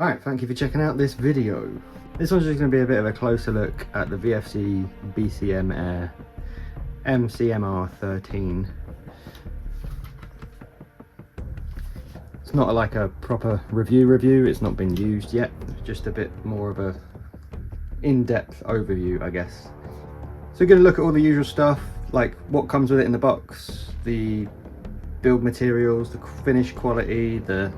Alright, thank you for checking out this video. This one's just going to be a bit of a closer look at the Vfc Bcm Mcmr 13. It's not like a proper review, it's not been used yet, it's just a bit more of a in-depth overview, I guess. So we're going to look at all the usual stuff, like what comes with it in the box, the build materials, the finish quality, the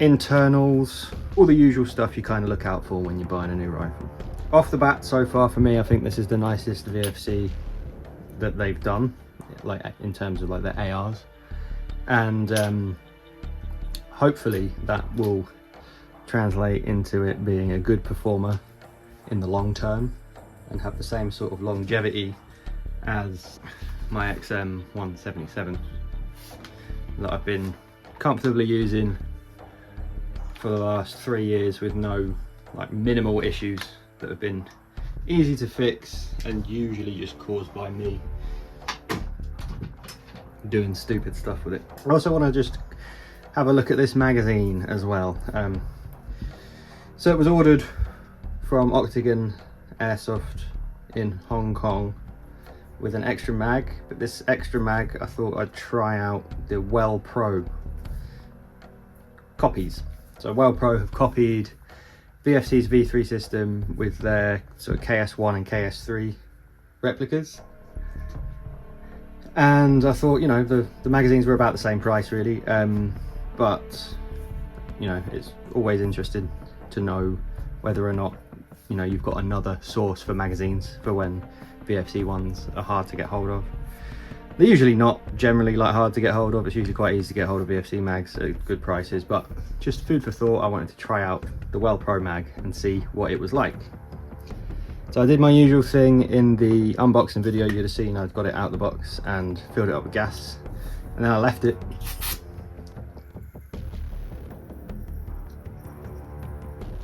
internals, all the usual stuff you kind of look out for when you're buying a new rifle. Off the bat, so far for me, I think this is the nicest VFC that they've done, like in terms of like the ARs, and hopefully that will translate into it being a good performer in the long term and have the same sort of longevity as my XM 177 that I've been comfortably using for the last 3 years with no like minimal issues that have been easy to fix and usually just caused by me doing stupid stuff with it. I also want to just have a look at this magazine as well. So it was ordered from Octagon Airsoft in Hong Kong with an extra mag, but this extra mag I thought I'd try out the Well Pro copies. So Well Pro have copied VFC's V3 system with their sort of KS1 and KS3 replicas, and I thought, you know, the magazines were about the same price really, but you know, it's always interesting to know whether or not, you know, you've got another source for magazines for when VFC ones are hard to get hold of. They're usually not generally like hard to get hold of, it's usually quite easy to get hold of VFC mags at good prices, but just food for thought, I wanted to try out the Well Pro mag and see what it was like. So I did my usual thing in the unboxing video. You'd have seen I'd got it out of the box and filled it up with gas, and then I left it.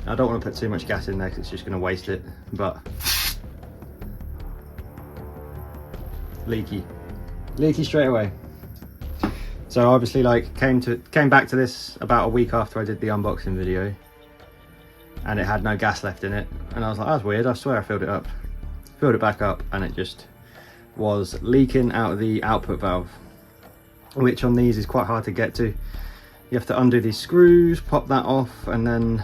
I don't want to put too much gas in there because it's just going to waste it, but leaky straight away. So obviously, like, came back to this about a week after I did the unboxing video, and it had no gas left in it, and I was like, that's weird, I swear I filled it back up, and it just was leaking out of the output valve, which on these is quite hard to get to. You have to undo these screws, pop that off, and then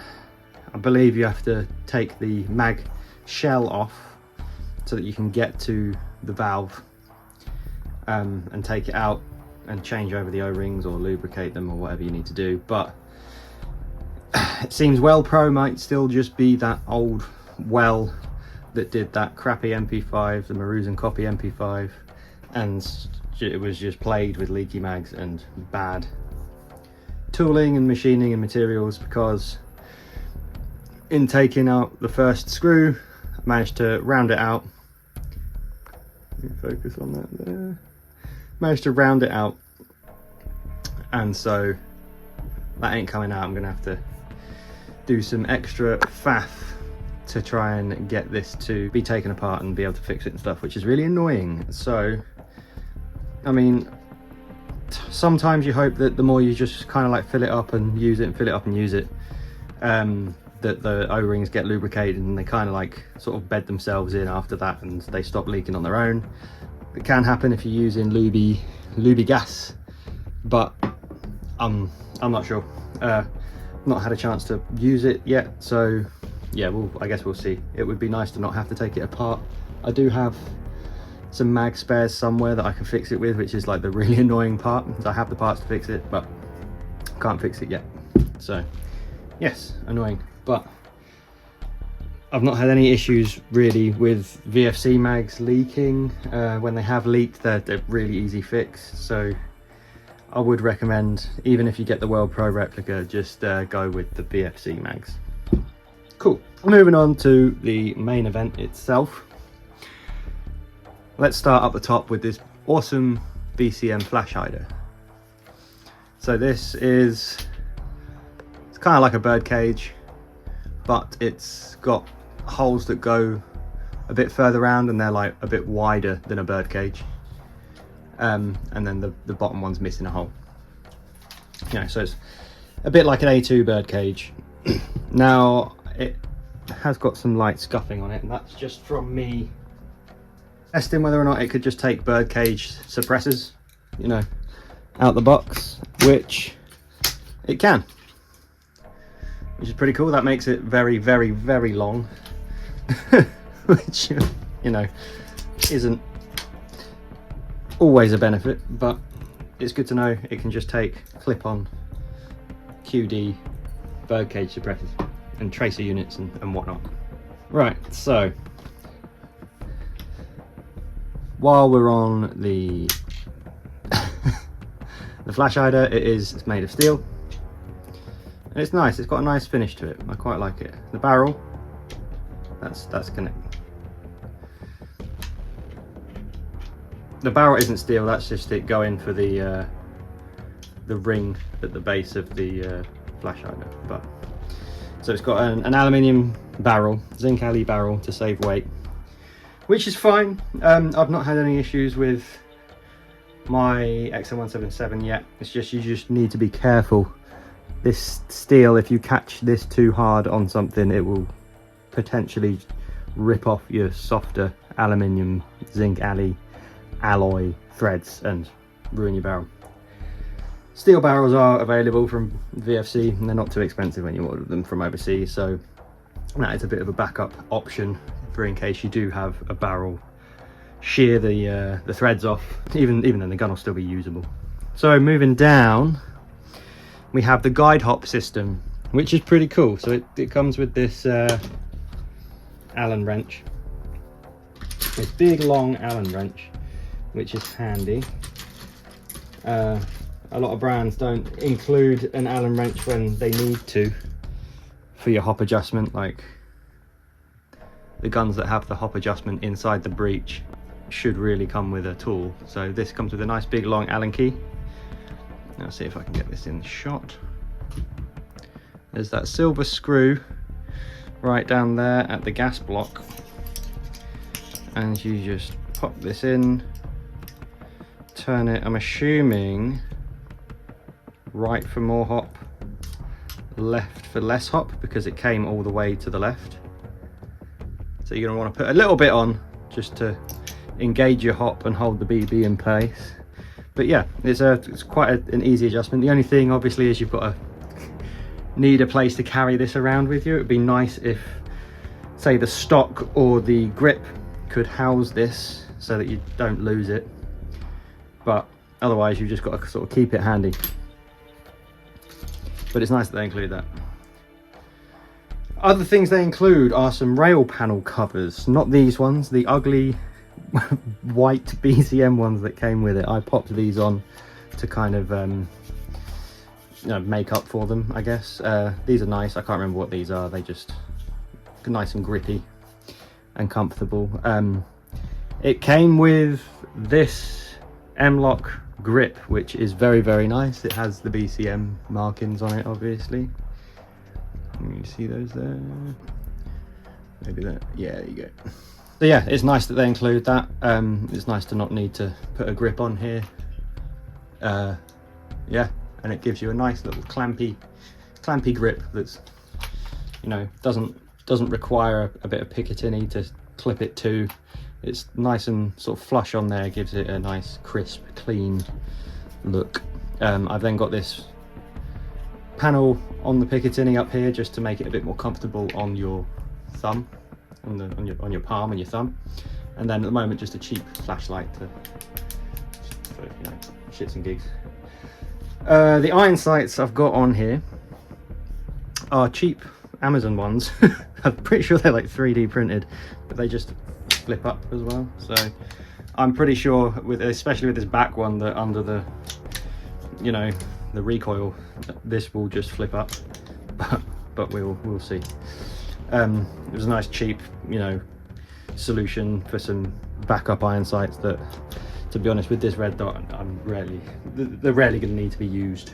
I believe you have to take the mag shell off so that you can get to the valve, and take it out and change over the O-rings or lubricate them or whatever you need to do. But it seems Well Pro might still just be that old Well that did that crappy MP5, the Maruzen copy MP5, and it was just plagued with leaky mags and bad tooling and machining and materials, because in taking out the first screw I managed to round it out. Let me focus on that there. Managed to round it out, and so that ain't coming out. I'm gonna have to do some extra faff to try and get this to be taken apart and be able to fix it and stuff, which is really annoying. So I mean, sometimes you hope that the more you just kind of like fill it up and use it and fill it up and use it, that the O-rings get lubricated and they kind of like sort of bed themselves in after that and they stop leaking on their own. It can happen if you're using lubey gas, but I'm not sure. Not had a chance to use it yet, so yeah, I guess we'll see. It would be nice to not have to take it apart. I do have some mag spares somewhere that I can fix it with, which is like the really annoying part. I have the parts to fix it, but can't fix it yet. So yes, annoying, but I've not had any issues really with VFC mags leaking. When they have leaked, they're really easy fix. So I would recommend, even if you get the Well Pro replica, just go with the VFC mags. Cool. Moving on to the main event itself. Let's start up the top with this awesome Bcm flash hider. So this is, it's kind of like a bird cage, but it's got holes that go a bit further around and they're like a bit wider than a bird cage, and then the bottom one's missing a hole. You know, so it's a bit like an A2 bird cage, Now it has got some light scuffing on it, and that's just from me testing whether or not it could just take birdcage suppressors, you know, out the box, which it can, which is pretty cool. That makes it very, very, very long, which, you know, isn't always a benefit, but it's good to know it can just take clip-on QD birdcage suppressors and tracer units and whatnot. Right, so while we're on the the flash hider, it's made of steel, and it's nice. It's got a nice finish to it. I quite like it. The barrel, that's connected. The barrel isn't steel. That's just it going for the ring at the base of the flash hider. But so it's got an aluminium barrel, zinc alloy barrel to save weight, which is fine. I've not had any issues with my XM177 yet. It's just, you just need to be careful. This steel, if you catch this too hard on something, it will potentially rip off your softer aluminium zinc alloy threads and ruin your barrel. Steel barrels are available from VFC, and they're not too expensive when you order them from overseas, so that is a bit of a backup option for in case you do have a barrel shear the threads off. Even then, the gun will still be usable. So moving down, we have the guide hop system, which is pretty cool. So it comes with this Allen wrench, this big long Allen wrench, which is handy. A lot of brands don't include an Allen wrench when they need to for your hop adjustment. Like the guns that have the hop adjustment inside the breech should really come with a tool. So this comes with a nice big long Allen key. Now see if I can get this in the shot. There's that silver screw right down there at the gas block, and you just pop this in, turn it, I'm assuming right for more hop, left for less hop, because it came all the way to the left. So you're going to want to put a little bit on just to engage your hop and hold the BB in place. But yeah, it's quite an easy adjustment. The only thing obviously is you've got to need a place to carry this around with you. It would be nice if, say, the stock or the grip could house this so that you don't lose it, but otherwise you've just got to sort of keep it handy. But it's nice that they include that. Other things they include are some rail panel covers, not these ones, the ugly white Bcm ones that came with it. I popped these on to kind of you know, make up for them, I guess. These are nice. I can't remember what these are. They just nice and grippy and comfortable. It came with this M-Lock grip, which is very, very nice. It has the Bcm markings on it, obviously. You see those there? Maybe that. Yeah, there you go. So yeah, it's nice that they include that. It's nice to not need to put a grip on here. Yeah, and it gives you a nice little clampy grip that's, you know, doesn't require a bit of Picatinny to clip it to. It's nice and sort of flush on there, gives it a nice crisp, clean look. I've then got this panel on the Picatinny up here just to make it a bit more comfortable on your thumb, on your palm and your thumb. And then at the moment, just a cheap flashlight for, you know, shits and gigs. The iron sights I've got on here are cheap Amazon ones. I'm pretty sure they're like 3D printed, but they just flip up as well. So I'm pretty sure, especially with this back one, that under the, you know, the recoil, this will just flip up. But we'll see. It was a nice cheap, you know, solution for some backup iron sights that, to be honest, with this red dot, they're rarely going to need to be used.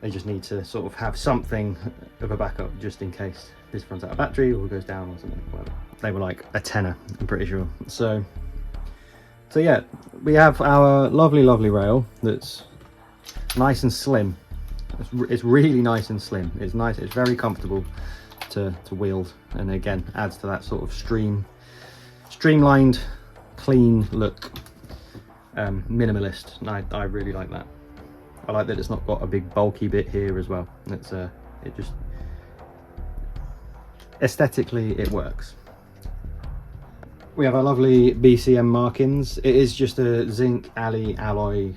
They just need to sort of have something of a backup just in case this runs out of battery or goes down or something. Whatever. They were like a tenner, I'm pretty sure. So yeah, we have our lovely rail that's nice and slim. It's really nice and slim. It's nice, it's very comfortable to wield, and again adds to that sort of streamlined, clean look. Minimalist, and I really like that. I like that it's not got a big bulky bit here as well. It's it just aesthetically it works. We have our lovely Bcm markings. It is just a zinc alloy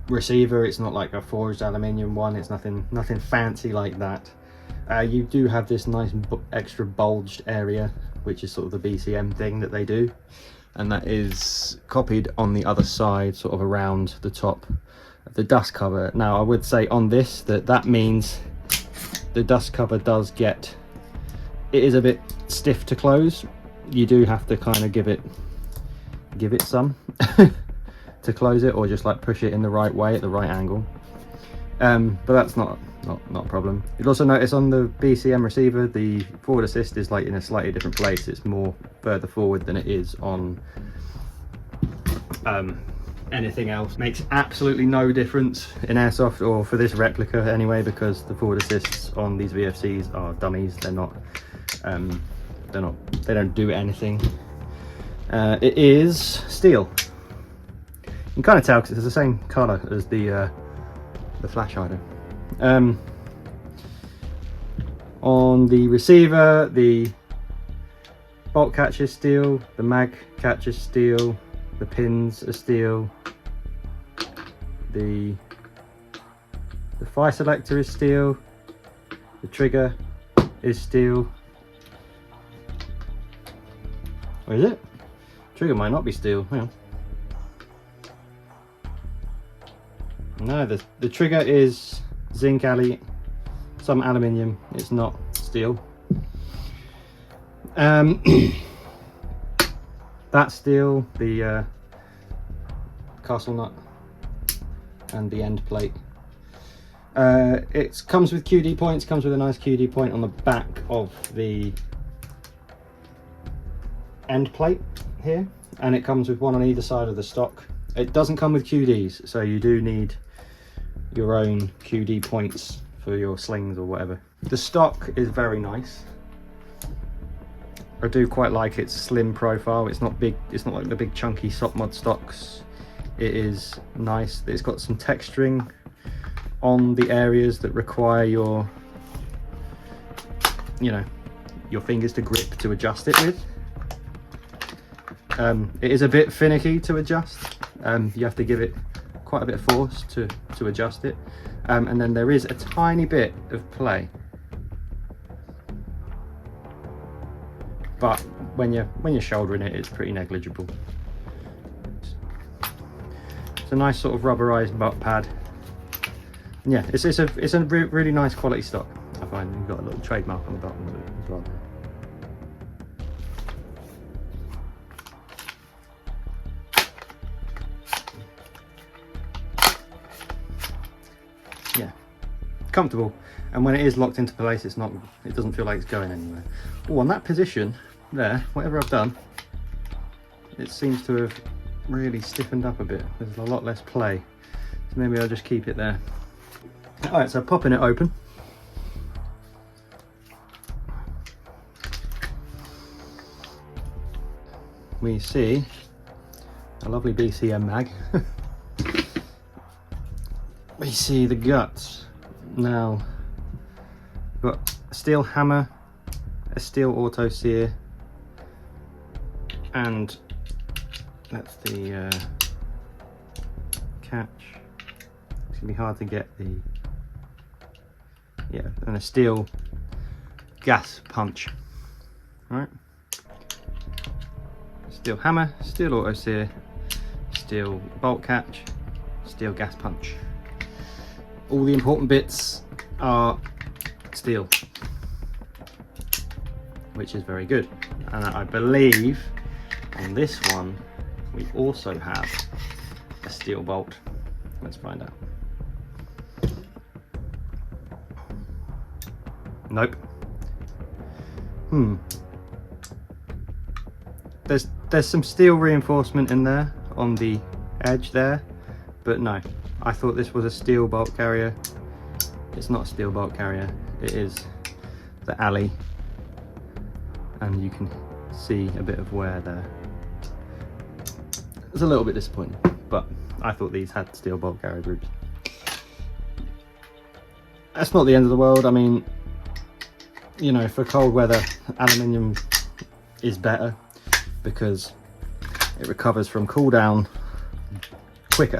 receiver. It's not like a forged aluminium one. It's nothing fancy like that. You do have this nice extra bulged area, which is sort of the Bcm thing that they do, and that is copied on the other side, sort of around the top of the dust cover. Now I would say on this that means the dust cover does get, it is a bit stiff to close. You do have to kind of give it some to close it, or just like push it in the right way at the right angle. But that's not a problem. You'll also notice on the Bcm receiver the forward assist is like in a slightly different place. It's more further forward than it is on anything else. Makes absolutely no difference in Airsoft, or for this replica anyway, because the forward assists on these VFCs are dummies. They don't do anything. It is steel. You can kind of tell because it's the same color as the flash hider. On the receiver, the bolt catch is steel, the mag catch is steel, the pins are steel, the fire selector is steel, the trigger is steel. Or is it? Trigger might not be steel. Hang on. No, the trigger is zinc alloy, some aluminium. It's not steel. That's steel. The castle nut and the end plate. It comes with QD points. Comes with a nice QD point on the back of the end plate here, and it comes with one on either side of the stock. It doesn't come with QDs, so you do need your own QD points for your slings or whatever. The stock is very nice. I do quite like its slim profile. It's not big, it's not like the big chunky sock mod stocks. It is nice. It's got some texturing on the areas that require your fingers to grip to adjust it with. It is a bit finicky to adjust. You have to give it quite a bit of force to adjust it, and then there is a tiny bit of play, but when you're shouldering it, it's pretty negligible. It's a nice sort of rubberized butt pad. And yeah, it's a really nice quality stock. I find you've got a little trademark on the bottom of it as well. Yeah, comfortable, and when it is locked into place, it doesn't feel like it's going anywhere. Oh, on that position there, whatever I've done, it seems to have really stiffened up a bit. There's a lot less play, so maybe I'll just keep it there. All right, so popping it open. We see a lovely Bcm mag. We see the guts. Now, we've got a steel hammer, a steel auto sear, and that's the catch. It's gonna be hard to get the, yeah, and a steel gas punch. All right. Steel hammer, steel auto sear, steel bolt catch, steel gas punch. All the important bits are steel, which is very good. And I believe on this one we also have a steel bolt. Let's find out. Nope. There's some steel reinforcement in there on the edge there, but no. I thought this was a steel bolt carrier. It's not a steel bolt carrier, it is the alley, and you can see a bit of wear there. It's a little bit disappointing, but I thought these had steel bolt carrier groups. That's not the end of the world. I mean, you know, for cold weather, aluminium is better because it recovers from cool down quicker.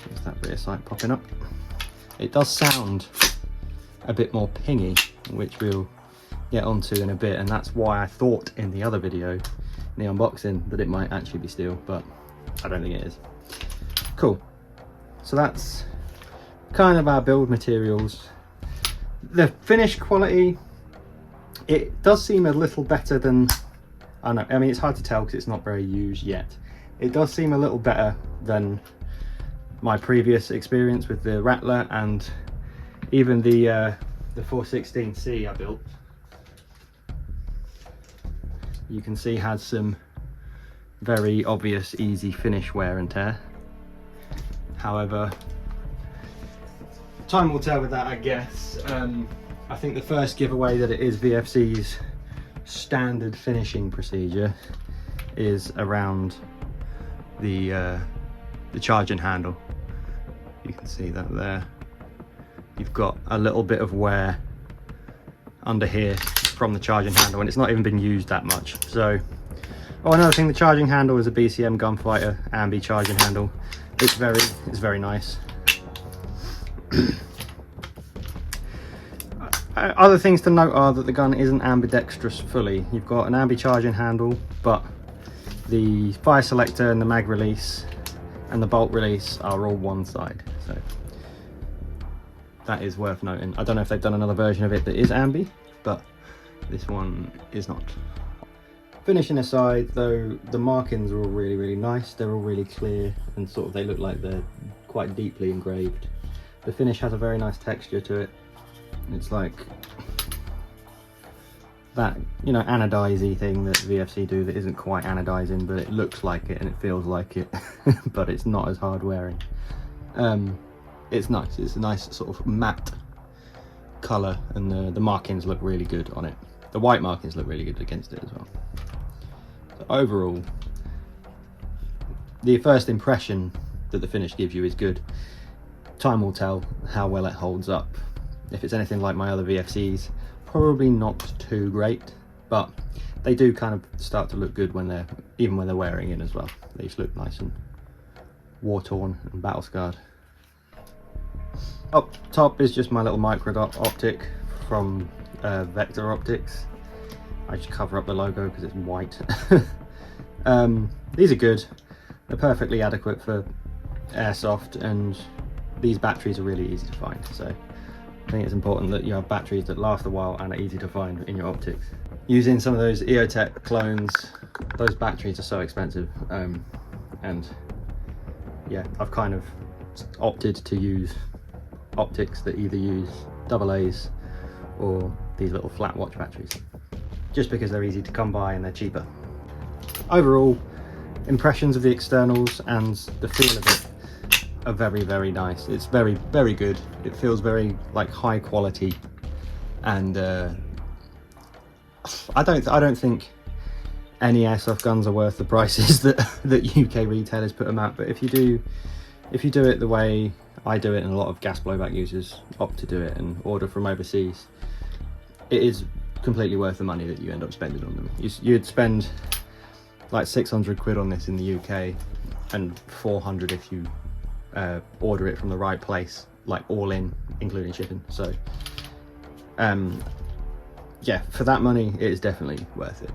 There's that rear sight popping up. It does sound a bit more pingy, which we'll get onto in a bit, and that's why I thought in the other video, in the unboxing, that it might actually be steel, but I don't think it is. Cool. So that's kind of our build materials. The finish quality, it does seem a little better than, I don't know, I mean, it's hard to tell because it's not very used yet. It does seem a little better than my previous experience with the Rattler, and even the 416C I built. You can see has some very obvious easy finish wear and tear. However, time will tell with that, I guess. I think the first giveaway that it is VFC's standard finishing procedure is around the charging handle. You can see that there. You've got a little bit of wear under here from the charging handle, and it's not even been used that much. So, oh, another thing, the charging handle is a Bcm Gunfighter ambi charging handle. It's very nice. Other things to note are that the gun isn't ambidextrous fully. You've got an ambi charging handle, but the fire selector and the mag release and the bolt release are all one side. So that is worth noting. I don't know if they've done another version of it that is ambi, but this one is not. Finishing aside though, the markings are all really nice. They're all really clear and sort of, they look like they're quite deeply engraved. The finish has a very nice texture to it. It's like that, you know, anodize-y thing that VFC do that isn't quite anodizing, but it looks like it and it feels like it, but it's not as hard wearing. It's nice. It's a nice sort of matte colour, and the markings look really good on it. The white markings look really good against it as well. So overall, the first impression that the finish gives you is good. Time will tell how well it holds up. If it's anything like my other VFCs, probably not too great, but they do kind of start to look good when they're, even when they're wearing in as well. They just look nice and war-torn and battle-scarred. Up top is just my little micro dot optic from Vector Optics. I just cover up the logo because it's white. These are good. They're perfectly adequate for airsoft, and these batteries are really easy to find. So I think it's important that you have batteries that last a while and are easy to find in your optics. Using some of those EOTech clones, those batteries are so expensive, and yeah, I've kind of opted to use optics that either use AA's or these little flat watch batteries, just because they're easy to come by and they're cheaper. Overall, impressions of the externals and the feel of it are very nice. It's very good. It feels very like high quality, and I don't think any airsoft guns are worth the prices that UK retailers put them at. But if you do it the way I do it, and a lot of gas blowback users opt to do it and order from overseas, it is completely worth the money that you end up spending on them. You'd spend like 600 quid on this in the UK, and 400 if you order it from the right place, like all in, including shipping. So yeah, for that money it is definitely worth it.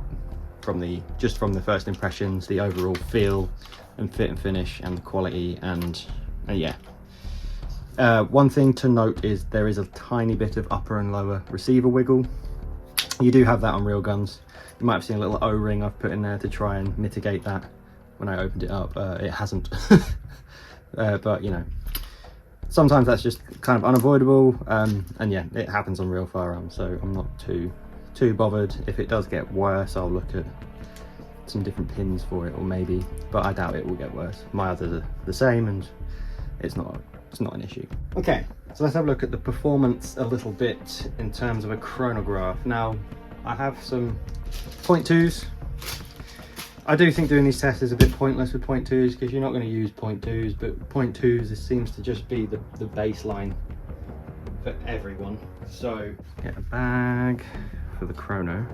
Just from the first impressions, the overall feel and fit and finish and the quality, and yeah. One thing to note is there is a tiny bit of upper and lower receiver wiggle. You do have that on real guns. You might have seen a little O-ring I've put in there to try and mitigate that. When I opened it up, it hasn't. But you know, sometimes that's just kind of unavoidable, and yeah, it happens on real firearms, so I'm not too bothered. If it does get worse, I'll look at some different pins for it, or maybe, but I doubt it will get worse. My others are the same, and it's not it's not an issue. Okay, so let's have a look at the performance a little bit in terms of a chronograph. Now, I have some 0.2s. I do think doing these tests is a bit pointless with 0.2s because you're not going to use 0.2s, but 0.2s this seems to just be the baseline for everyone. So get a bag for the chrono.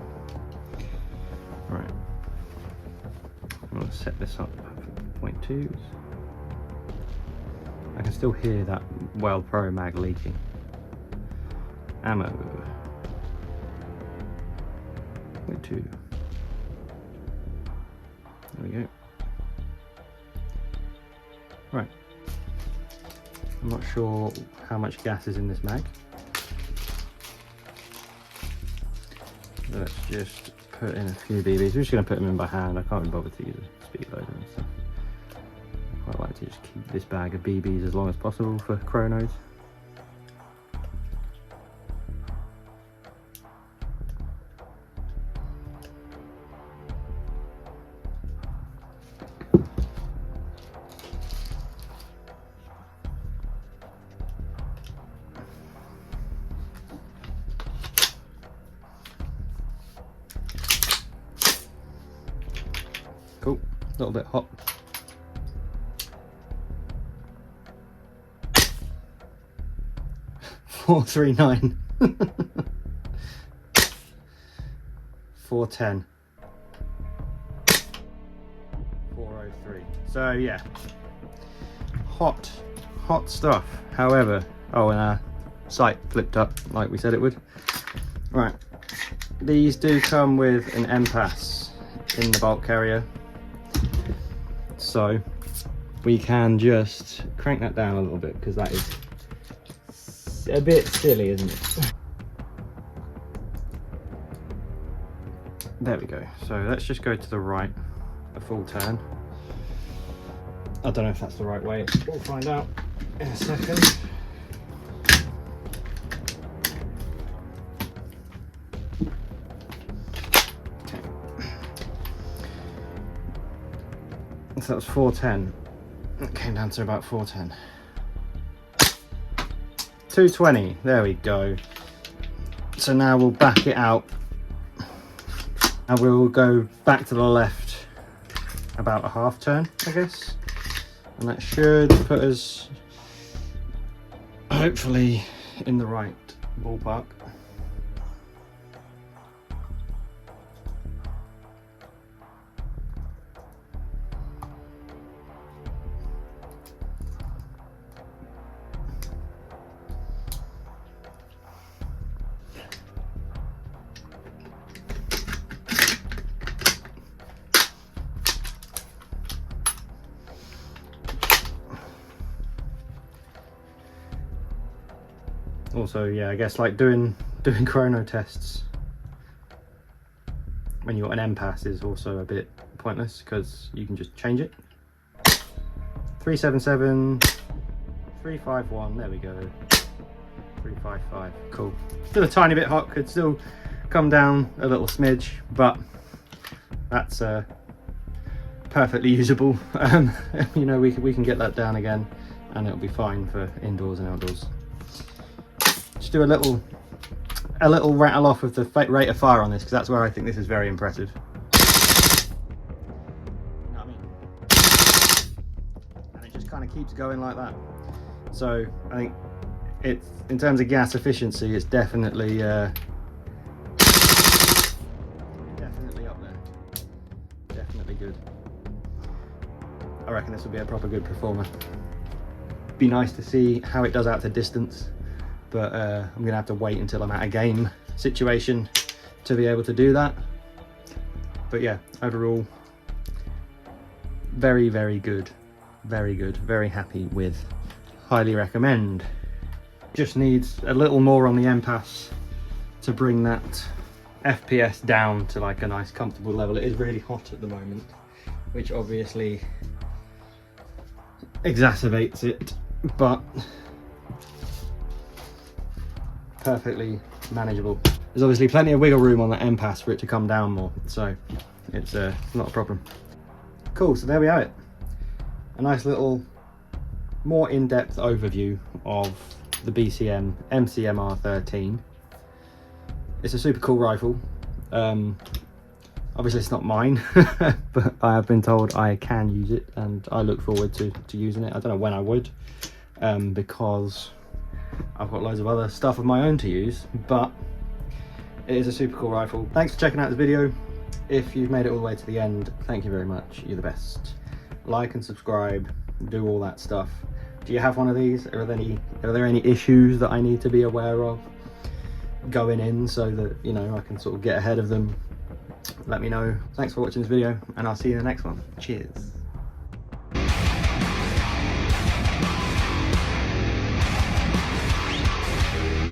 Right, I'm going to set this up for 0.2s. I can still hear that Well Pro mag leaking. Ammo. 0.2. There we go. Right. I'm not sure how much gas is in this mag. Let's just put in a few BBs. We're just going to put them in by hand. I can't be bothered to use a speed loader and stuff. I quite like to just keep this bag of BBs as long as possible for chronos. Cool, a little bit hot. $439. 410. 403. So yeah, hot stuff. However, oh, and our sight flipped up like we said it would. Right, these do come with an MPAS in the bulk carrier, so we can just crank that down a little bit because that is a bit silly, isn't it? There we go. So let's just go to the right a full turn. I don't know if that's the right way. We'll find out in a second. Okay. So that was 410. It came down to about 410. 220, there we go. So now we'll back it out and we'll go back to the left about a half turn, I guess, and that should put us hopefully in the right ballpark. Also, yeah, I guess like doing chrono tests when you've got an MPAS is also a bit pointless because you can just change it. 377, 351, there we go. 355, cool. Still a tiny bit hot, could still come down a little smidge, but that's perfectly usable. You know, we can get that down again and it'll be fine for indoors and outdoors. Just do a little rattle off of the rate of fire on this because that's where I think this is very impressive. You know what I mean? And it just kind of keeps going like that. So I think it's, in terms of gas efficiency, it's definitely definitely up there. Definitely good. I reckon this will be a proper good performer. Be nice to see how it does out to distance. But I'm gonna have to wait until I'm at a game situation to be able to do that. But yeah, overall, very, very good. Very good, very happy with. Highly recommend. Just needs a little more on the MPAS to bring that FPS down to like a nice comfortable level. It is really hot at the moment, which obviously exacerbates it, but perfectly manageable. There's obviously plenty of wiggle room on that MPAS for it to come down more, so it's not a problem. Cool, so there we have it. A nice little more in-depth overview of the Bcm Mcmr 13. It's a super cool rifle. Obviously it's not mine, but I have been told I can use it, and I look forward to using it. I don't know when I would, because I've got loads of other stuff of my own to use, but it is a super cool rifle. Thanks for checking out this video. If you've made it all the way to the end, thank you very much. You're the best. Like and subscribe, do all that stuff. Do you have one of these? Are there any issues that I need to be aware of going in, so that, you know, I can sort of get ahead of them? Let me know. Thanks for watching this video, and I'll see you in the next one. Cheers.